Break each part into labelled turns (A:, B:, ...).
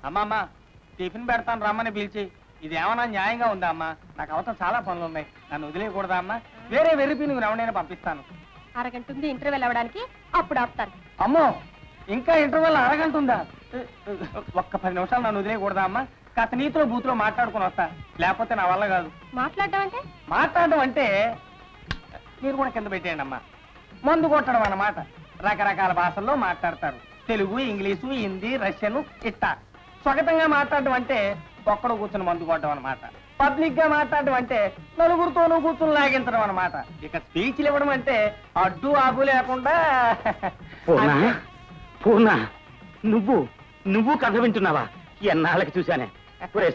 A: అమ్మమ్మ టిఫిన్ పెడతాను రమ్మని పిలిచి ఇదేమన్నా న్యాయంగా ఉందా అమ్మా? నాకు అవతల చాలా పనులు ఉన్నాయి, నన్ను వదిలేయకూడదా అమ్మా? వేరే వెర్రిపి నువ్వు ఎవరైనా పంపిస్తాను.
B: అరగంట ఉంది ఇంటర్వెల్ అవ్వడానికి, అప్పుడు ఆపుతాను.
A: అమ్మో ఇంకా ఇంటర్వెల్ అరగంట ఉందా? ఒక్క 10 నిమిషాలు నన్ను వదిలేయకూడదా అమ్మా? కాస్త నీతిలో బూతులో మాట్లాడుకుని వస్తా, లేకపోతే నా వల్ల కాదు. మాట్లాడడం అంటే మీరు కూడా కింద పెట్టేయండి అమ్మా. మందు కొట్టడం అన్నమాట. రకరకాల భాషల్లో మాట్లాడతారు, తెలుగు, ఇంగ్లీషు, హిందీ, రష్యను ఇట్టా. స్వగతంగా మాట్లాడడం అంటే ఒక్కడు కూర్చుని మందు కొట్టడం అనమాట. పబ్లిక్ గా మాట్లాడడం అంటే నలుగురితోనూ కూర్చుని లాగించడం అనమాట. ఇక స్పీచ్లు ఇవ్వడం అంటే అడ్డు ఆపు లేకుండా.
C: పూర్ణ, నువ్వు కథ వింటున్నావా? ఎన్నాళ్ళకి చూశానే.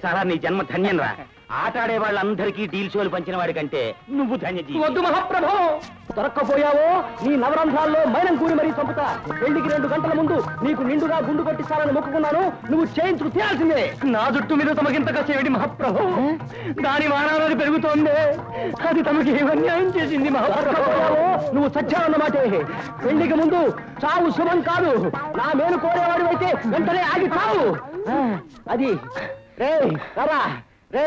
C: సారా నీ జన్మ ధన్యం రా. ఆటాడే వాళ్ళందరికీ డీల్ షోలు పంచిన వాడి కంటే నువ్వు ధన్యజీవి.
A: వద్దు మహాప్రభు, దొరక్కపోయావో నీ నవరంధ్రాల్లో మైనం కూడి మరీ చంపుతా. పెళ్లికి 2 గంటల ముందు నీకు నిండుగా గుండు కొట్టిస్తానని మొక్కుకున్నాను, నువ్వు చేయించుకు తీయాల్సిందే. నా జుట్టు మీద తమకింత కసేమిటి మహాప్రభు? దాని మానాలని పెరుగుతోంది, అది తమకి ఏమన్యాయం చేసింది మహాప్రభు. నువ్వు సత్యాన్నమాటే. పెళ్లికి ముందు చావు శుభం కాదు. నా మేలు కోరేవాడు అయితే వెంటనే ఆగి చావు. అది రే రా రే,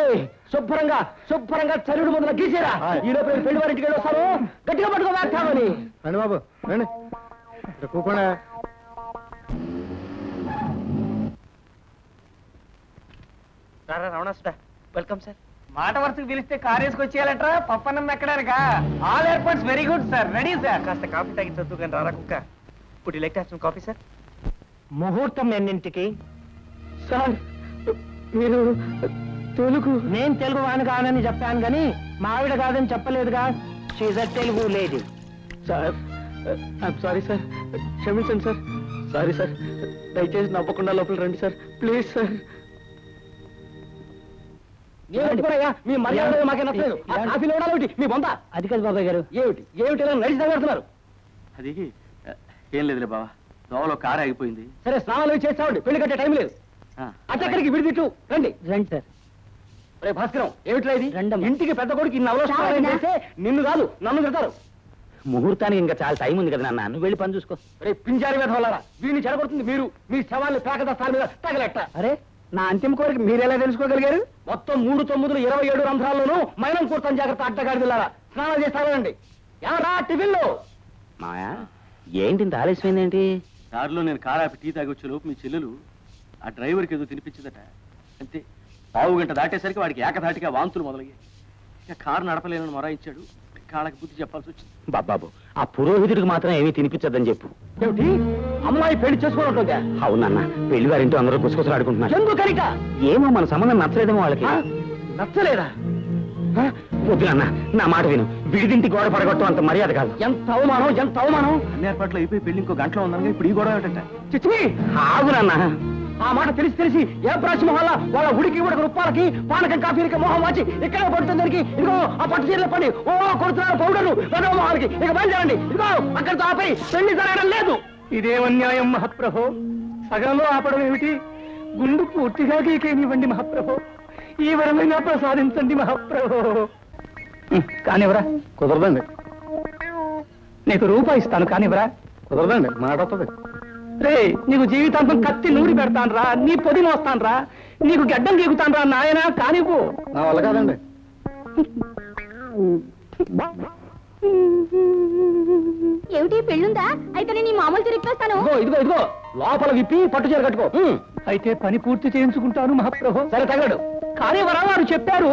A: శుభ్రంగా చరుడు ముందున గీసేరా. ఈ లోపల పెళ్లి వారింటికి వెళ్ళి వస్తాను, గట్టిగా పట్టుకోవాలని. రండి బాబు రండి, కూకుండా.
C: రమణాసుడా, వెల్కమ్ సార్.
A: మాట వరుసకు పిలిస్తే కారు వేసుకొచ్చేయాలంటారా? పప్పన్నం ఎక్కడానికా? ఆల్ ఏర్పాట్స్ very good sir, ready sir.
C: కాస్త కాఫీ తాగించొద్దు కానీ రారా కుక్క. ఇప్పుడు లైక్ హావ్ కాఫీ సార్.
A: ముహూర్తం ఎన్నింటికి సార్? మీరు తెలుగు? నేను తెలుగు వాడిని కానని చెప్పాను కానీ మా ఆవిడ కాదని చెప్పలేదుగా. She's Telugu lady. Sir sorry sir, క్షమించండి సార్. సారీ సార్, దయచేసి నవ్వకుండా లోపల రండి సార్, ప్లీజ్ సార్. మీ మర్యాద మాకే నచ్చలేదు. కాఫీలో ఉండాలి మీ బొంద. అది కాదు బాబాయ్ గారు. ఏమిటి నడిచి తగ్గడుతున్నారు?
C: అది ఏం లేదులే బావా, దోవలో కారు ఆగిపోయింది.
A: సరే స్నానాలు చేస్తామండి, పెళ్లి కట్టే టైం లేదు. అక్కడికి విడిదిట్టు రండి. రండి సార్. రే భాస్కరం, ఏమిట్రా ఇది? ఇంటికి పెద్ద కొడుకు ఇన్ని అవలోచన చేస్తే నిన్ను కాదు నన్ను తిడతారు.
C: ముహూర్తానికి ఇంకా చాలా టైం ఉంది కదా నాన్న, నువ్వు వెళ్ళి పని చూసుకో.
A: రే పింజారి వేధవలారా, వీడిని చెడగొడుతుంది మీరు. మీ శవాన్ని పేకదస్తాల మీద తగలెట్ట. అరే నా అంతిమ కోరిక మీరెలా తెలుసుకోగలిగారు? మొత్తం 3 9 27 రంధ్రాల్లోనూ మైనం కూర్చొని జాగ్రత్త. అడ్డగాడిదిల్లారా స్నానాలు చేస్తారండి. ఎవరా టిఫిన్లో?
C: మాయా ఏంటి ఇంత ఆలస్యమైందేంటి?
D: దారిలో నేను కారు ఆపి టీ తాగి వచ్చే లోపు మీ చెల్లెలు ఆ డ్రైవర్కి ఏదో తినిపించిందట. అంతే, పావు గంట దాటేసరికి వాడికి ఏకధాటిగా వాంతులు మొదలయ్యాయి. ఇక కారు నడపలేనని మొరాయించాడు. కాళ్ళకి బుద్ధి చెప్పాల్సి వచ్చింది.
C: బాబాబు, ఆ పురోహితుడికి మాత్రం ఏమీ తినిపించద్దని చెప్పు.
A: ఏమిటి అమ్మాయి పెళ్లి చేసుకోవట్లేదా?
C: అవునన్నా, పెళ్లి వారింటో అందరూ గుసగుసలాడుకుంటున్నారు.
A: ఎందుకనిక?
C: ఏమో మన సంబంధం నచ్చలేదేమో వాళ్ళకి.
A: నచ్చలేదా?
C: వద్దు నాన్న, నా మాట విను. విడిదింటి గోడ పడగొట్టం అంత మర్యాద కాదు.
A: ఎంత అవమానం, ఎంత అవమానం.
D: అన్ని ఏర్పాట్లు అయిపోయి పెళ్లి ఇంకో గంటలో ఉన్నాను, ఇప్పుడు ఈ గొడవ ఏమిటంట?
A: చిచ్చి
C: ఆగు నాన్న.
A: ఆ మాట తెలిసి ఏ ప్రాచీమహల్లా వాళ్ళ ఉడికి ఉడక రూపాలకి పానకం కాఫీలకి మొహం వాచి ఇక్కడే పడుతుందరికి ఇదిగో ఆ పట్టు చీరల పని ఓ కొడుతున్నారు పౌడర్లు వెదవ మొహాలకి. ఇక బయలుదేరండి. ఇదిగో అక్కడితో ఆపై పెళ్లి జరగడం లేదు. ఇదేమన్యాయం మహాప్రభో. సగంలో ఆపడం ఏమిటి? గుండు పూర్తిగా గీకేనివ్వండి మహాప్రభో. ఈ వరమైనా ప్రసాదించండి మహాప్రభో. కానివరా? కుదరదండి. నీకు రూపాయి ఇస్తాను కానివరా? కుదరదండి, మాట వస్తుంది. రే నీకు జీవితాంతం కత్తి నూరి పెడతాను రా, నీ పొది మోస్తాను రా, నీకు గడ్డం గీకుతాను రా నాయన. కానివ్వు. నా వల్ల కాదండి.
B: ఏమిటి పెళ్ళుందా? అయితే నేను మామూలు తిరిగిస్తాను.
A: ఇదిగో లోపల విప్పి పట్టు చీర కట్టుకో. అయితే పని పూర్తి చేయించుకుంటాను మహాప్రభు. సరే తగలడు. కానీ వరా వారు చెప్పారు.